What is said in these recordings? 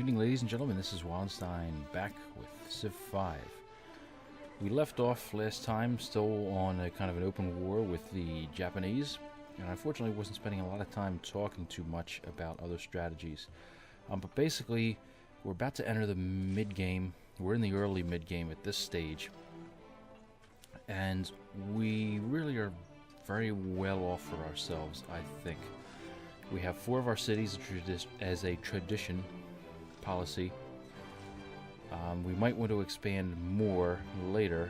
evening, ladies and gentlemen. This is Wallenstein back with Civ 5. We left off last time still on a kind of an open war with the Japanese, and unfortunately wasn't spending a lot of time talking too much about other strategies. But basically, we're about to enter the mid-game. We're in the early mid-game at this stage, and we really are very well off for ourselves, I think. We have 4 of our cities as a tradition policy. We might want to expand more later.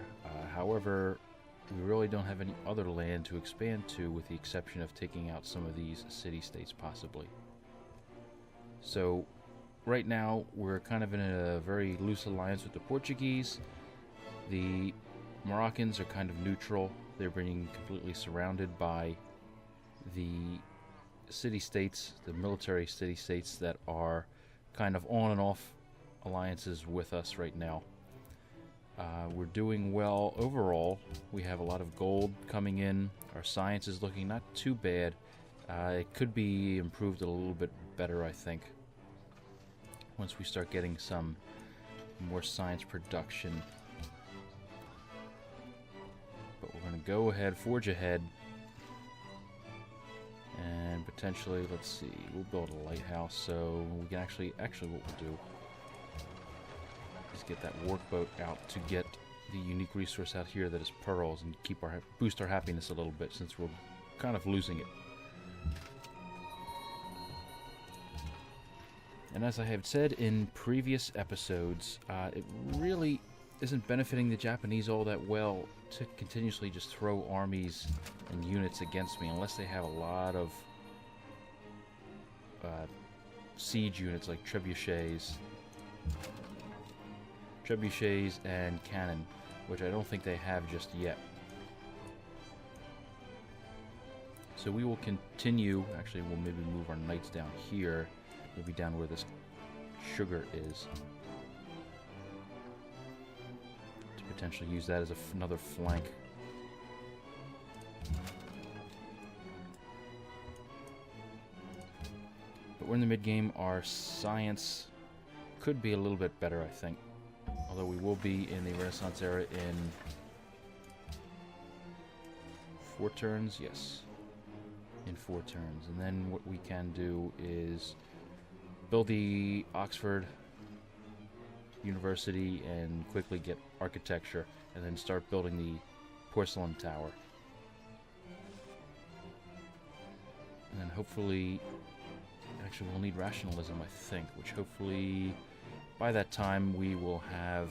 However, we really don't have any other land to expand to, with the exception of taking out some of these city-states possibly. So right now we're kind of in a very loose alliance with the Portuguese. The Moroccans are kind of neutral. They're being completely surrounded by the city-states, the military city-states that are kind of on and off alliances with us right now. We're doing well overall. We have a lot of gold coming in. Our science is looking not too bad. It could be improved a little bit better, I think, once we start getting some more science production. But we're going to go ahead, forge ahead, and potentially, let's see, we'll build a lighthouse so we can actually what we'll do is get that workboat out to get the unique resource out here that is pearls, and boost our happiness a little bit, since we're kind of losing it. And as I have said in previous episodes, it really isn't benefiting the Japanese all that well to continuously just throw armies and units against me, unless they have a lot of siege units like trebuchets and cannon, which I don't think they have just yet. So we will continue. Actually, we'll maybe move our knights down here, maybe down where this sugar is, to potentially use that as another flank. But we're in the mid-game. Our science could be a little bit better, I think. Although we will be in the Renaissance era in 4 turns. Yes, in 4 turns. And then what we can do is build the Oxford University and quickly get architecture, and then start building the porcelain tower. And then hopefully, actually we'll need rationalism, I think, which hopefully by that time we will have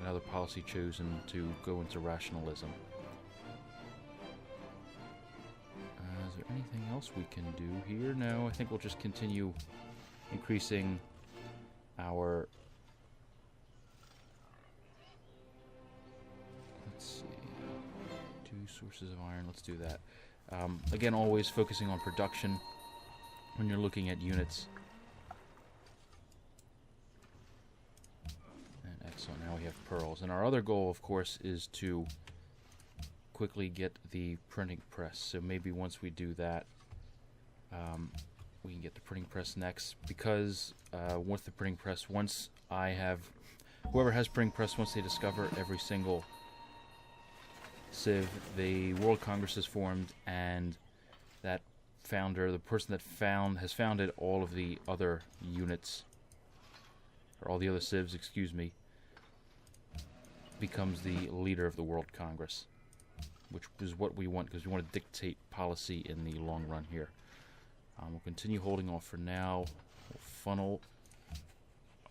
another policy chosen to go into rationalism. Is there anything else we can do here? No, I think we'll just continue increasing our... Let's see. 2 sources of iron. Let's do that. Again, always focusing on production when you're looking at units. And excellent. Now we have pearls. And our other goal, of course, is to quickly get the printing press. So maybe once we do that, we can get the printing press next, because with the printing press, once I have, whoever has printing press, once they discover every single civ, the World Congress is formed, and that founder, the person that has founded all of the other units, or all the other civs, excuse me, becomes the leader of the World Congress, which is what we want, because we want to dictate policy in the long run here. We'll continue holding off for now. We'll funnel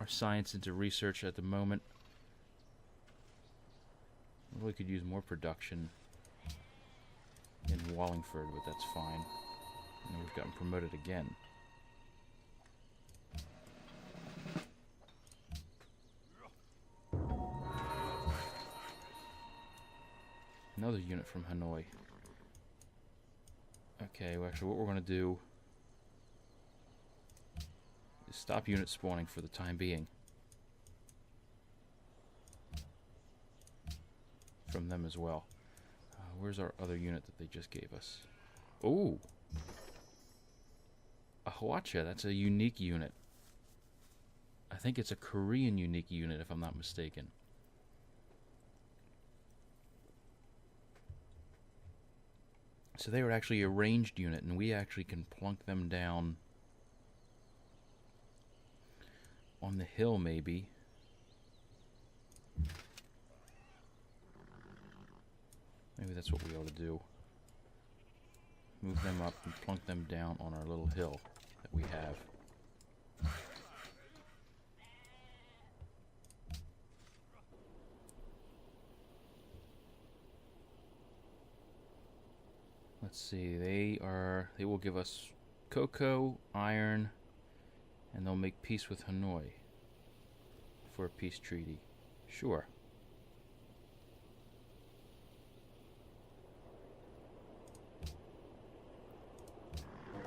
our science into research at the moment. We really could use more production in Wallingford, but that's fine. And we've gotten promoted again. Another unit from Hanoi. Okay, well, actually what we're going to do is stop unit spawning for the time being from them as well. Where's our other unit that they just gave us? Oh! A Huacha, that's a unique unit. I think it's a Korean unique unit, if I'm not mistaken. So they are actually a ranged unit, and we actually can plunk them down on the hill, maybe. Maybe that's what we ought to do. Move them up and plunk them down on our little hill that we have. Let's see, they will give us cocoa, iron, and they'll make peace with Hanoi for a peace treaty. Sure.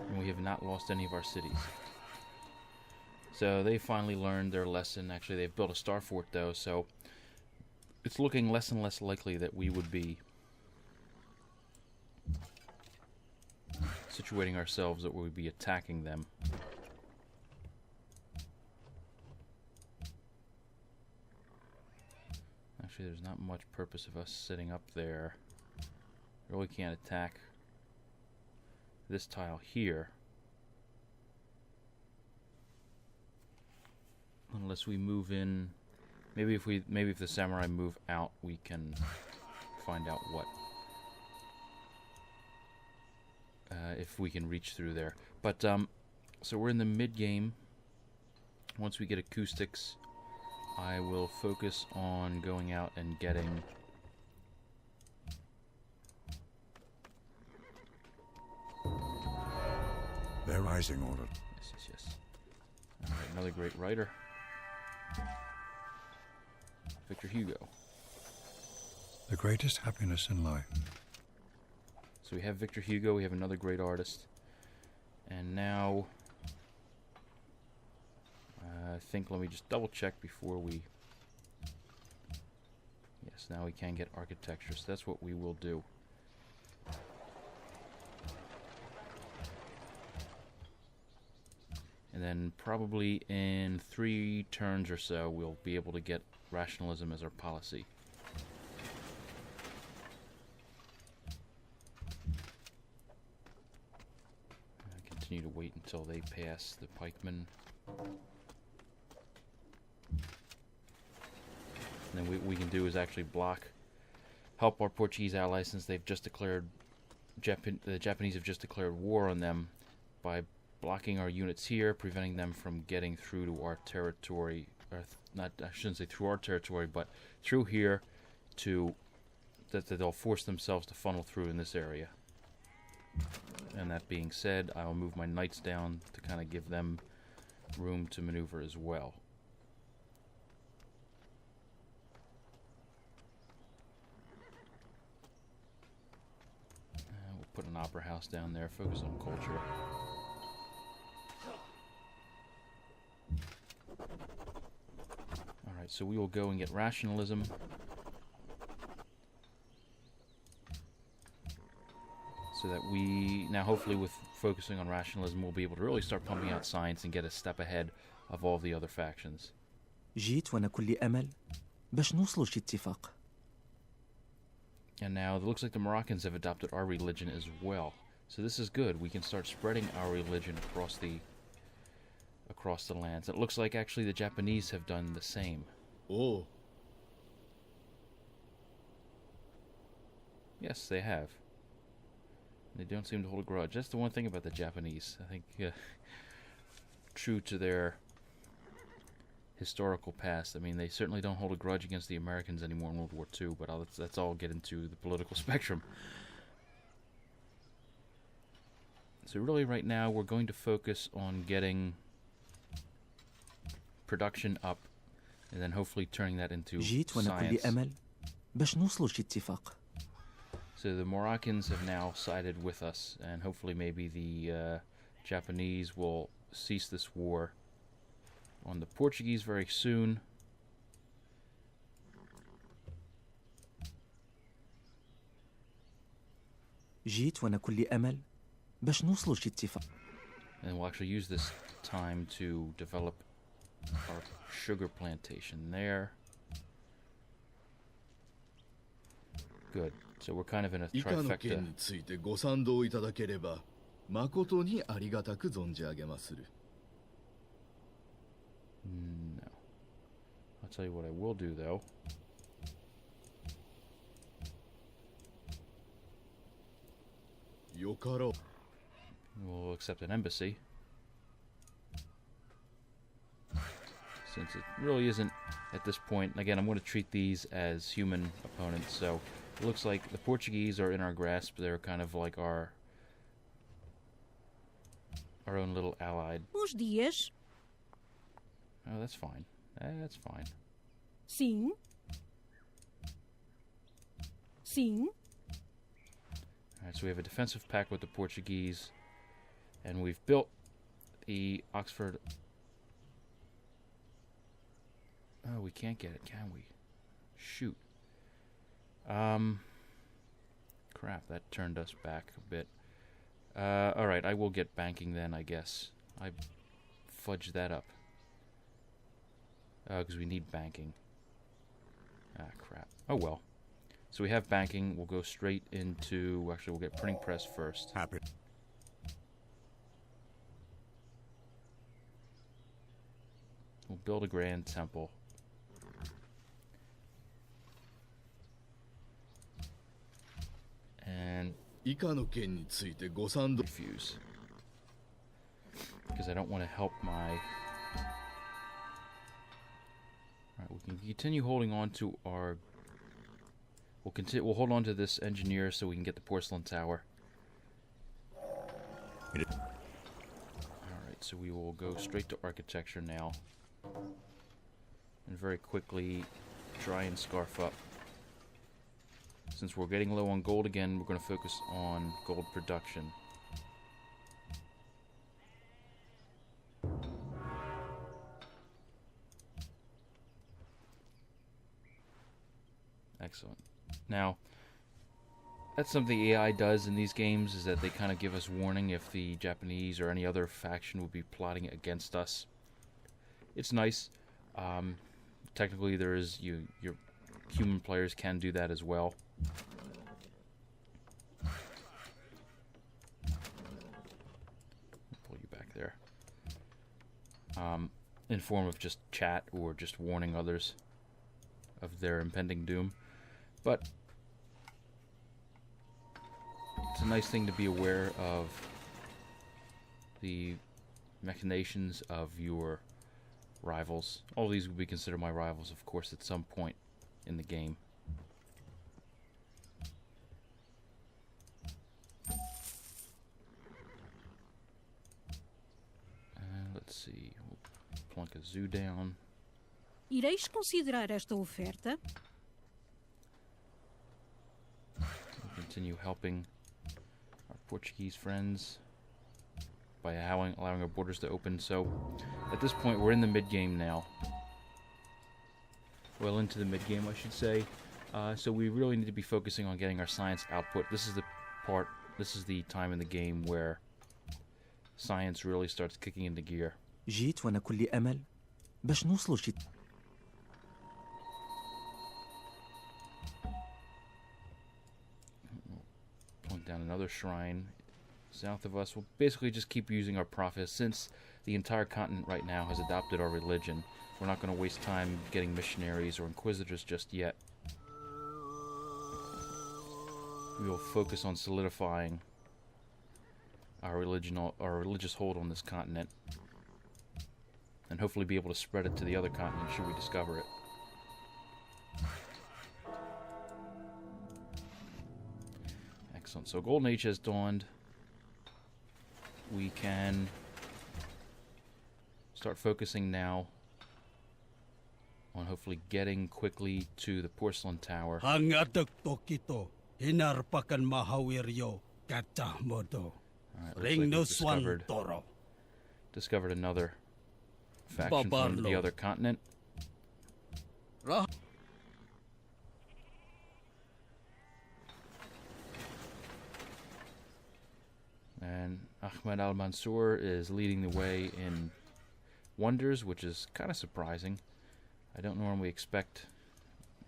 And we have not lost any of our cities. So they finally learned their lesson. Actually, they've built a star fort though, so it's looking less and less likely that we would be situating ourselves that we would be attacking them. Actually, there's not much purpose of us sitting up there. Really can't attack this tile here unless we move in. Maybe if the samurai move out, we can find out what if we can reach through there. But so we're in the mid game. Once we get acoustics, I will focus on going out and getting their rising order. Yes. All right, another great writer, Victor Hugo. The greatest happiness in life. So we have Victor Hugo, we have another great artist, and now I think, let me just double check before we, yes, now we can get architecture, so that's what we will do. And then probably in 3 turns or so, we'll be able to get rationalism as our policy. Continue to wait until they pass the pikemen. And then what we can do is actually help our Portuguese allies, since they've just declared, the Japanese have just declared war on them, by blocking our units here, preventing them from getting through to our territory, or not, I shouldn't say through our territory, but through here that they'll force themselves to funnel through in this area. And that being said, I'll move my knights down to kind of give them room to maneuver as well. We'll put an opera house down there, focus on culture. Alright, so we will go and get rationalism. So that we, now hopefully with focusing on rationalism, we'll be able to really start pumping out science and get a step ahead of all the other factions. جيت وأنا كل أمل باش نوصلوا شي اتفاق. And now it looks like the Moroccans have adopted our religion as well. So this is good. We can start spreading our religion across the lands. It looks like actually the Japanese have done the same. Oh. Yes, they have. They don't seem to hold a grudge. That's the one thing about the Japanese. I think true to their historical past. I mean, they certainly don't hold a grudge against the Americans anymore in World War II, but that's all get into the political spectrum. So really right now we're going to focus on getting production up and then hopefully turning that into جيت وأنا كل science. أمل باش نوصلوا شي اتفاق. So the Moroccans have now sided with us, and hopefully maybe the Japanese will cease this war on the Portuguese very soon. جيت وأنا كل أمل باش نوصلوا شي اتفاق. And we'll actually use this time to develop our sugar plantation there. Good. So we're kind of in a 以下の trifecta. 件についてご賛同いただければ誠にありがたく存じ上げまする。 No. I'll tell you what I will do, though. Yokaro. We'll accept an embassy. Since it really isn't at this point. Again, I'm going to treat these as human opponents, so it looks like the Portuguese are in our grasp. They're kind of like our own little allied. Bons dias. Oh, that's fine. That's fine. Sim. Sim. Alright, so we have a defensive pact with the Portuguese, and we've built the Oxford. Oh, we can't get it, can we? Shoot. Crap, that turned us back a bit. Alright, I will get banking then, I guess. I fudged that up. Because we need banking. Ah, crap. Oh well. So we have banking. We'll go straight into... Actually, we'll get printing press first. Happy. We'll build a grand temple. And 以下の件についてご賛同 refuse. Because I don't want to help my... Alright, we can continue holding on to our... We'll hold on to this engineer so we can get the porcelain tower. Alright, so we will go straight to architecture now. And very quickly try and scarf up. Since we're getting low on gold again, we're going to focus on gold production. Excellent. Now, that's something the AI does in these games, is that they kind of give us warning if the Japanese or any other faction would be plotting against us. It's nice. Technically, there is your human players can do that as well. Pull you back there. In form of just chat or just warning others of their impending doom. But it's a nice thing to be aware of the machinations of your rivals. All these would be considered my rivals, of course, at some point in the game. Let's see. We'll plunk a zoo down. Ireis considerar esta oferta? We'll continue helping our Portuguese friends by allowing our borders to open. So, at this point, we're in the mid-game now. Well, into the mid-game, I should say. So we really need to be focusing on getting our science output. This is the time in the game where science really starts kicking into gear. جيت وأنا كل أمل باش نوصلوا شي. Point down another shrine south of us. We'll basically just keep using our prophets. Since the entire continent right now has adopted our religion, we're not going to waste time getting missionaries or inquisitors just yet. We will focus on solidifying our religious hold on this continent, and hopefully be able to spread it to the other continent should we discover it. Excellent. So Golden Age has dawned. We can start focusing now on hopefully getting quickly to the porcelain tower. Hangatak tokito hinarpakan mahawiryo katamodo. Ring no swan toro. Discovered another faction from the other continent. And Ahmed al-Mansur is leading the way in wonders, which is kind of surprising. I don't normally expect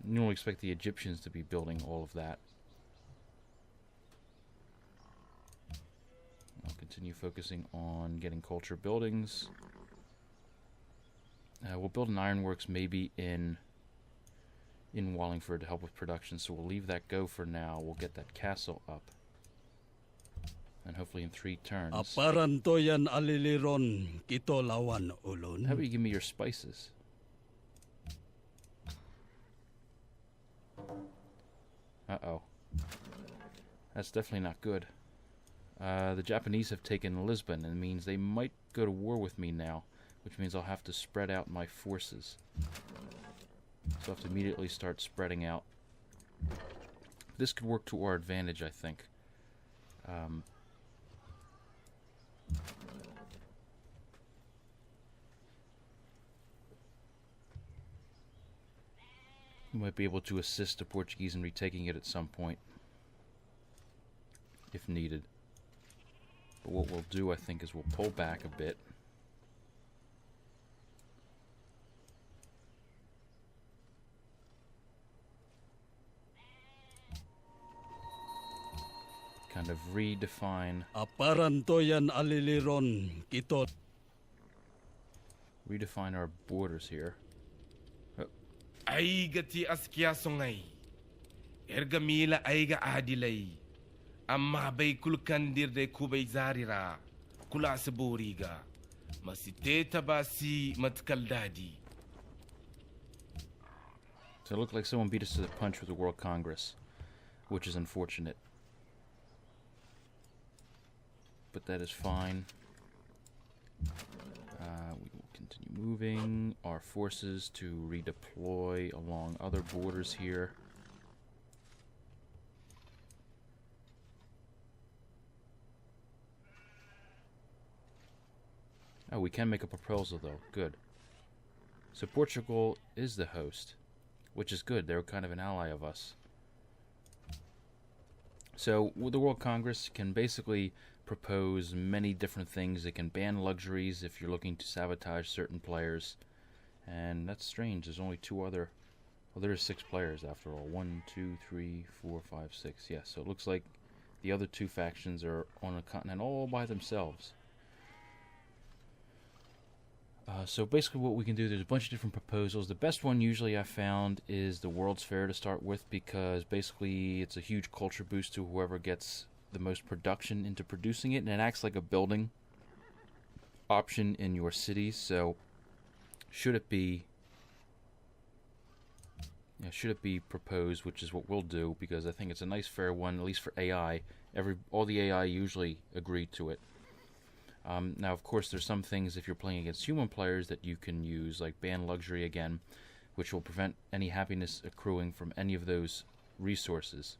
the Egyptians to be building all of that. I'll continue focusing on getting culture buildings. We'll build an ironworks maybe in Wallingford to help with production, so we'll leave that go for now. We'll get that castle up. And hopefully in 3 turns. Aparantoyan aliliron kito lawan ulun. How about you give me your spices? Uh-oh. That's definitely not good. The Japanese have taken Lisbon, and it means they might go to war with me now, which means I'll have to spread out my forces. So I'll have to immediately start spreading out. This could work to our advantage, I think. We might be able to assist the Portuguese in retaking it at some point, if needed. But what we'll do, I think, is we'll pull back a bit. Kind of redefine. Aparantoyan aliliron kito. Redefine our borders here. Aiga ti askia songay. Ergamila aiga adilay. Amma bay kulkandir de kubay zarira. Kula saburiga. Masiteta basi matkaldadi. So it looked like someone beat us to the punch with the World Congress, which is unfortunate. But that is fine. We will continue moving our forces to redeploy along other borders here. Oh, we can make a proposal though. Good. So Portugal is the host, which is good. They're kind of an ally of us. So the World Congress can basically propose many different things. It can ban luxuries if you're looking to sabotage certain players. And that's strange. There's only 2 other... Well, there's 6 players after all. 1, 2, 3, 4, 5, 6. Yeah, so it looks like the other 2 factions are on a continent all by themselves. So basically what we can do, there's a bunch of different proposals. The best one usually I found is the World's Fair to start with, because basically it's a huge culture boost to whoever gets the most production into producing it, and it acts like a building option in your cities. So should it be proposed, which is what we'll do, because I think it's a nice fair one, at least for AI. All the AI usually agree to it. Now, of course, there's some things if you're playing against human players that you can use, like ban luxury again, which will prevent any happiness accruing from any of those resources,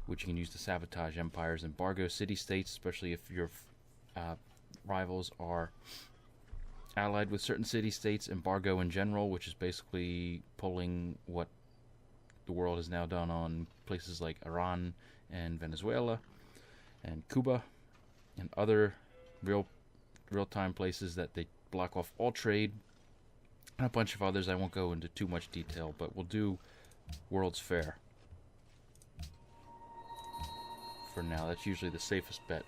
which you can use to sabotage empires. Embargo city-states, especially if your rivals are allied with certain city-states. Embargo in general, which is basically pulling what the world has now done on places like Iran and Venezuela and Cuba and other real-time places that they block off all trade, and a bunch of others. I won't go into too much detail, but we'll do World's Fair for now. That's usually the safest bet.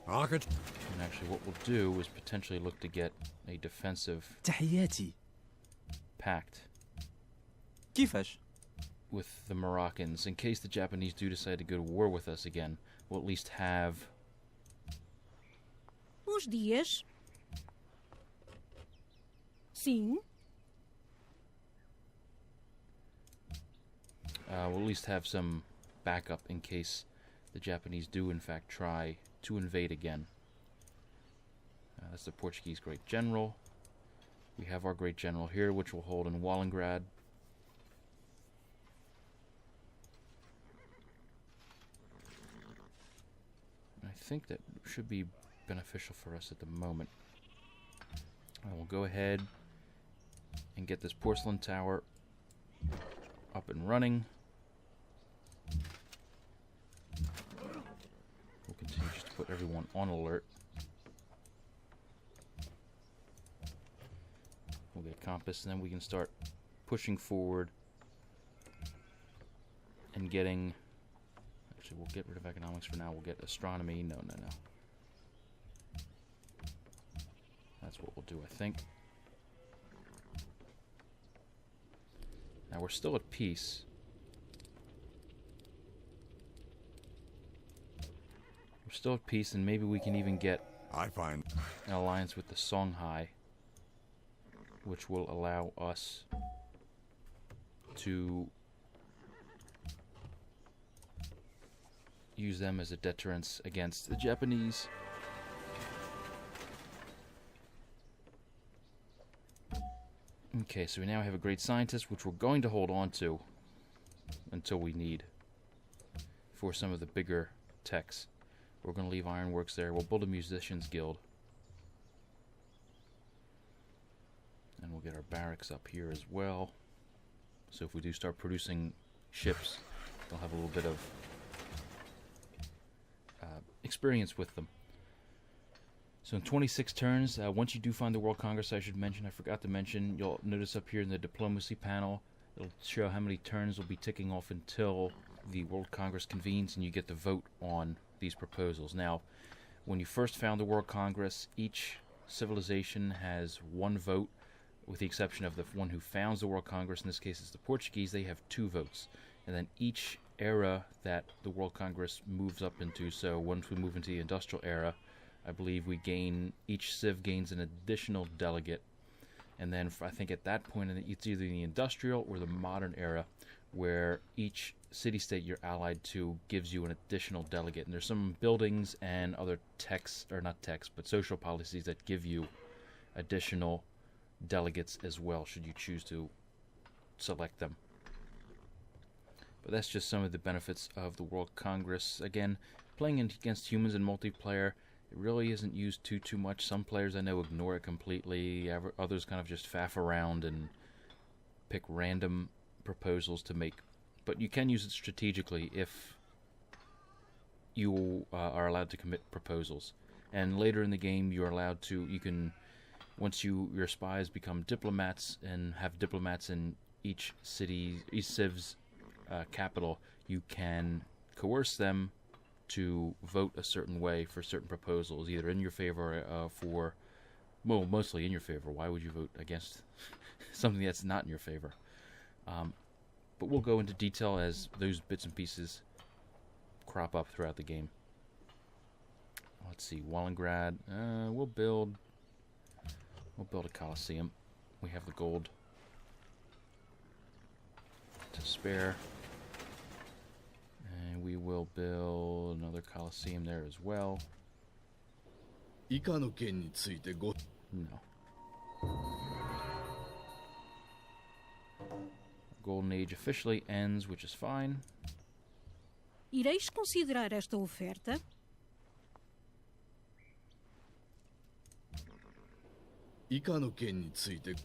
Rocket. And actually what we'll do is potentially look to get a defensive تحياتي. pact كيفاش؟ with the Moroccans, in case the Japanese do decide to go to war with us again. We'll at least have... Bons dias. Sim. We'll at least have some backup in case the Japanese do in fact try to invade again. That's the Portuguese Great General. We have our Great General here, which we'll hold in Wallingrad. I think that should be beneficial for us at the moment. I will go ahead and get this porcelain tower up and running. put everyone on alert. We'll get a compass, and then we can start pushing forward and getting... Actually, we'll get rid of economics for now. We'll get astronomy. No. That's what we'll do, I think. Now, we're still at peace. We're still at peace, and maybe we can even get an alliance with the Songhai, which will allow us to use them as a deterrence against the Japanese. Okay, so we now have a great scientist, which we're going to hold on to until we need for some of the bigger techs. We're going to leave ironworks there. We'll build a musicians guild. And we'll get our barracks up here as well. So if we do start producing ships, they'll have a little bit of experience with them. So in 26 turns, once you do find the World Congress, I forgot to mention, you'll notice up here in the diplomacy panel, it'll show how many turns will be ticking off until the World Congress convenes and you get to vote on these proposals. Now, when you first found the World Congress, each civilization has one vote, with the exception of the one who founds the World Congress. In this case, it's the Portuguese. They have 2 votes. And then each era that the World Congress moves up into, so once we move into the industrial era, I believe each civ gains an additional delegate. And then I think at that point, it's either the industrial or the modern era, where each city-state you're allied to gives you an additional delegate. And there's some buildings and other but social policies that give you additional delegates as well, should you choose to select them. But that's just some of the benefits of the World Congress. Again, playing against humans in multiplayer, it really isn't used too much. Some players I know ignore it completely. Others kind of just faff around and pick random proposals to make. But you can use it strategically if you are allowed to commit proposals. And later in the game, you're allowed to. Once your spies become diplomats and have diplomats in each civ's capital, you can coerce them to vote a certain way for certain proposals, either in your favor mostly in your favor. Why would you vote against something that's not in your favor? But we'll go into detail as those bits and pieces crop up throughout the game. Let's see, Wallengrad. We'll build a Colosseum. We have the gold to spare. And we will build another Colosseum there as well. No. Golden Age officially ends, which is fine. Ireis considerar esta oferta?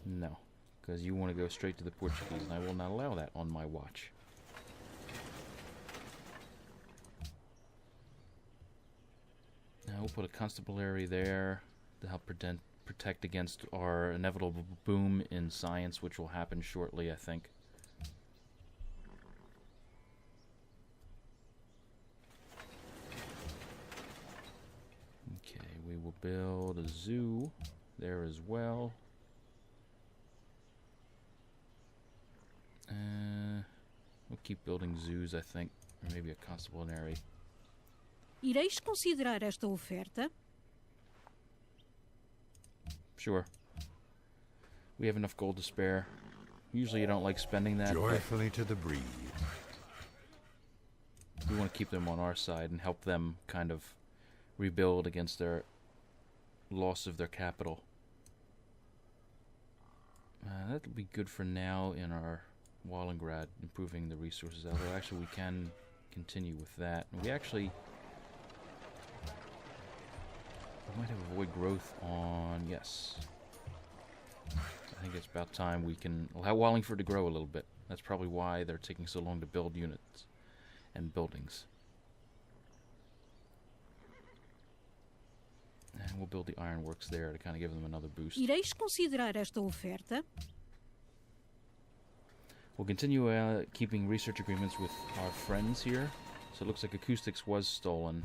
No, because you want to go straight to the Portuguese, and I will not allow that on my watch. Now we'll put a constabulary there to help protect against our inevitable boom in science, which will happen shortly, I think. Okay, we will build a zoo there as well. We'll keep building zoos, I think, or maybe a constabulary. Ireis considerar esta oferta? Sure. We have enough gold to spare. Usually you don't like spending that. Joyfully to the breeze. We want to keep them on our side and help them kind of rebuild against their loss of their capital. That'll be good for now in our Wallengrad, improving the resources. Although actually we can continue with that. We might have avoid growth on, yes. I think it's about time we can allow Wallingford to grow a little bit. That's probably why they're taking so long to build units and buildings. we'll build the ironworks there to kind of give them another boost. Ireis considerar esta oferta? We'll continue keeping research agreements with our friends here. So it looks like acoustics was stolen.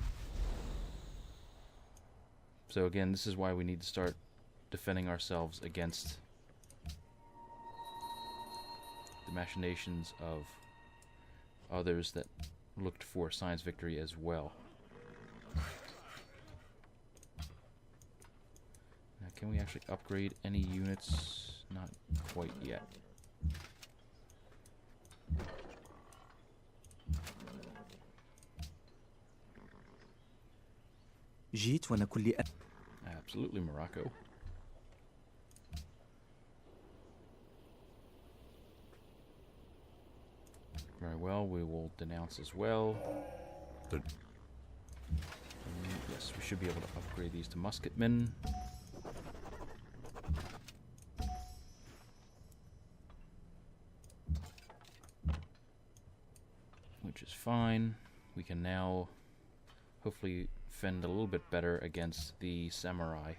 So again, this is why we need to start defending ourselves against the machinations of others that looked for science victory as well. Now, can we actually upgrade any units? Not quite yet. جيت وأنا كل Absolutely, Morocco. Very well, we will denounce as well. Yes, we should be able to upgrade these to musketmen. Which is fine. We can now hopefully fend a little bit better against the samurai.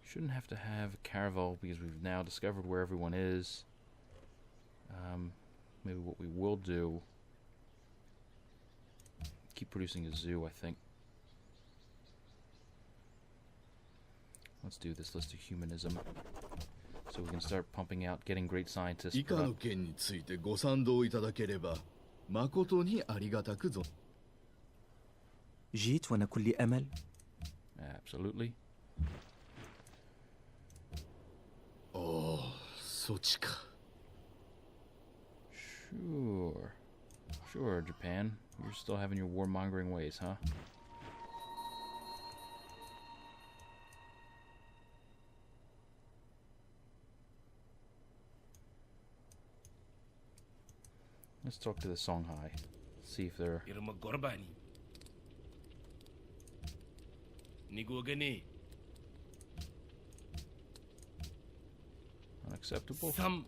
Shouldn't have to have a caravel because we've now discovered where everyone is. Maybe what we will do, keep producing a zoo, I think. Let's do this. Let's do humanism. So we can start pumping out, getting great scientists. 以下の件についてご賛同いただければ誠にありがたく存 جيت وأنا كل أمل. Absolutely. おお、そっちか。 Sure. Sure, Japan. You're still having your war-mongering ways, huh? Let's talk to the Songhai. See if they're... Irma Gorbani. Nigogani. unacceptable? Some.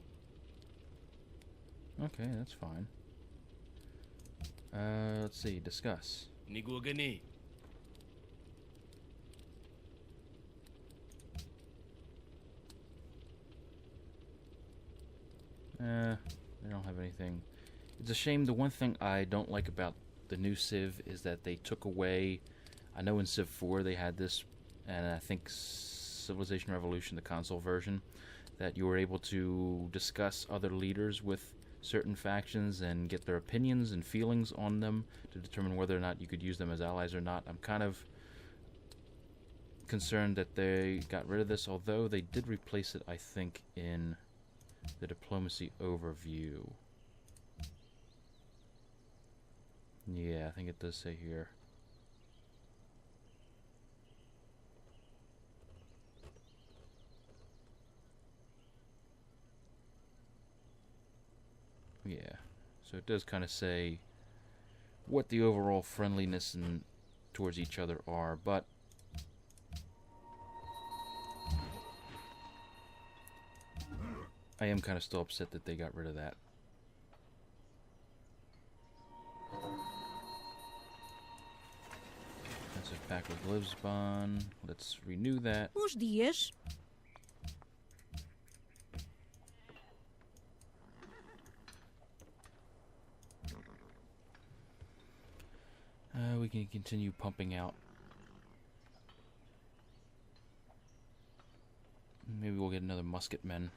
Okay, that's fine. Let's see, discuss. Nigogani. They don't have anything. It's a shame. The one thing I don't like about the new Civ is that they took away... I know in Civ 4 they had this, and I think Civilization Revolution, the console version, that you were able to discuss other leaders with certain factions and get their opinions and feelings on them to determine whether or not you could use them as allies or not. I'm kind of concerned that they got rid of this, although they did replace it, I think, in the diplomacy overview. Yeah, I think it does say here. Yeah, so it does kind of say what the overall friendliness and towards each other are, but I am kind of still upset that they got rid of that. That's a pact with Lisbon. Let's renew that. Uns dias. We can continue pumping out. Maybe we'll get another musketmen.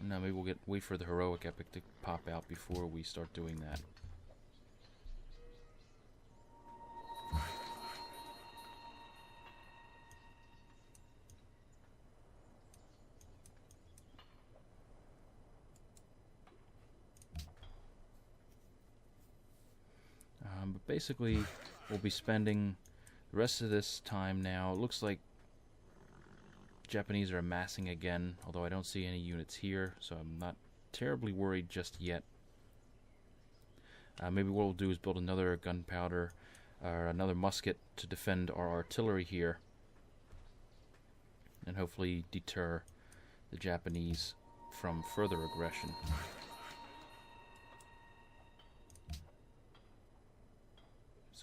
No, maybe we'll wait for the heroic epic to pop out before we start doing that. But basically, we'll be spending the rest of this time now. It looks like Japanese are amassing again, although I don't see any units here, so I'm not terribly worried just yet. Maybe what we'll do is build another gunpowder or another musket to defend our artillery here, and hopefully deter the Japanese from further aggression.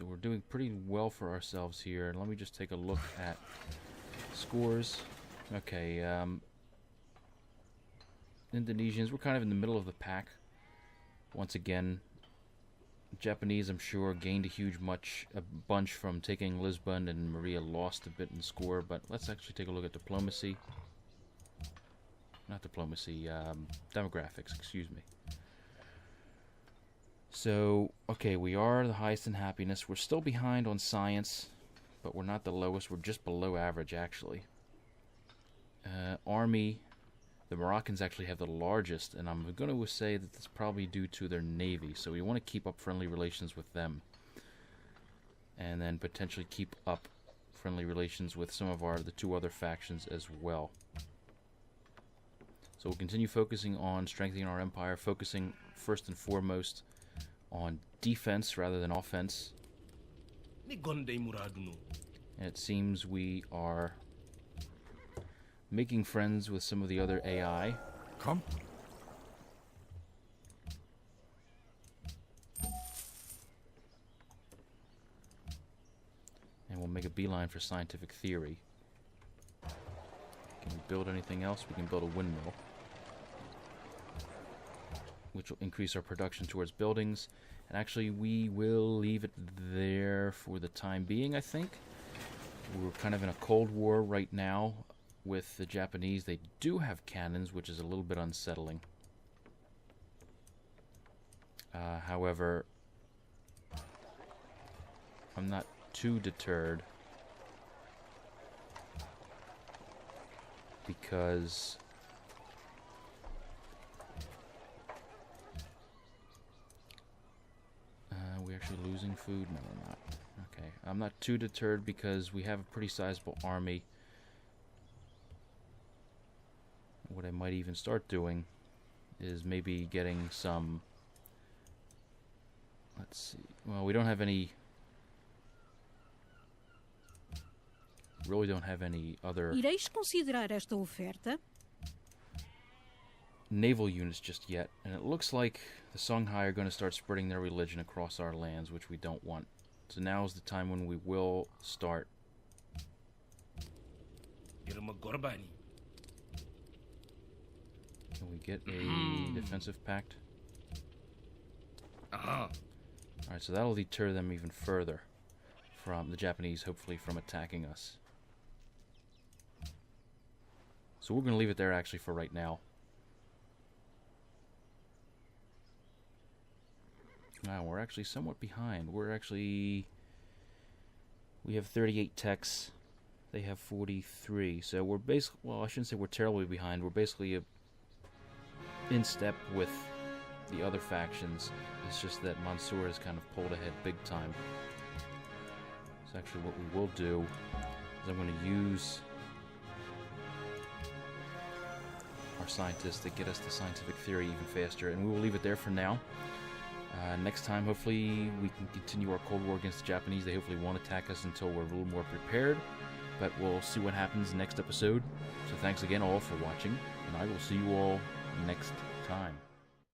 So we're doing pretty well for ourselves here. And let me just take a look at scores. Okay, Indonesians, we're kind of in the middle of the pack. Once again, Japanese, I'm sure, gained a bunch from taking Lisbon, and Maria lost a bit in score. But let's actually take a look at diplomacy. Not diplomacy, demographics, excuse me. So, okay, we are the highest in happiness. We're still behind on science, but we're not the lowest. We're just below average, actually. Army, the Moroccans actually have the largest, and I'm going to say that that's probably due to their navy. So we want to keep up friendly relations with them. And then potentially keep up friendly relations with some of the two other factions as well. So we'll continue focusing on strengthening our empire, focusing first and foremost on defense rather than offense. And it seems we are making friends with some of the other AI. Come. And we'll make a beeline for scientific theory. Can we build anything else? We can build a windmill, which will increase our production towards buildings. And actually, we will leave it there for the time being, I think. We're kind of in a Cold War right now with the Japanese. They do have cannons, which is a little bit unsettling. However, I'm not too deterred, because we're actually losing food? No, we're not. Okay, I'm not too deterred because we have a pretty sizable army. What I might even start doing is maybe getting some... Let's see. Well, we don't have any... Really don't have any other Ireis considerar esta oferta? naval units just yet, and it looks like the Songhai are going to start spreading their religion across our lands, which we don't want. So now is the time when we will start. Can we get a defensive pact? Alright, so that'll deter them even further from the Japanese, hopefully, from attacking us. So we're going to leave it there, actually, for right now. Now, we're actually somewhat behind. We have 38 techs. They have 43. So we're basically, well, I shouldn't say we're terribly behind. We're basically in step with the other factions. It's just that Mansour has kind of pulled ahead big time. So actually what we will do is I'm going to use our scientists to get us the scientific theory even faster, and we will leave it there for now. Next time, hopefully, we can continue our Cold War against the Japanese. They hopefully won't attack us until we're a little more prepared, but we'll see what happens next episode. So thanks again all for watching, and I will see you all next time.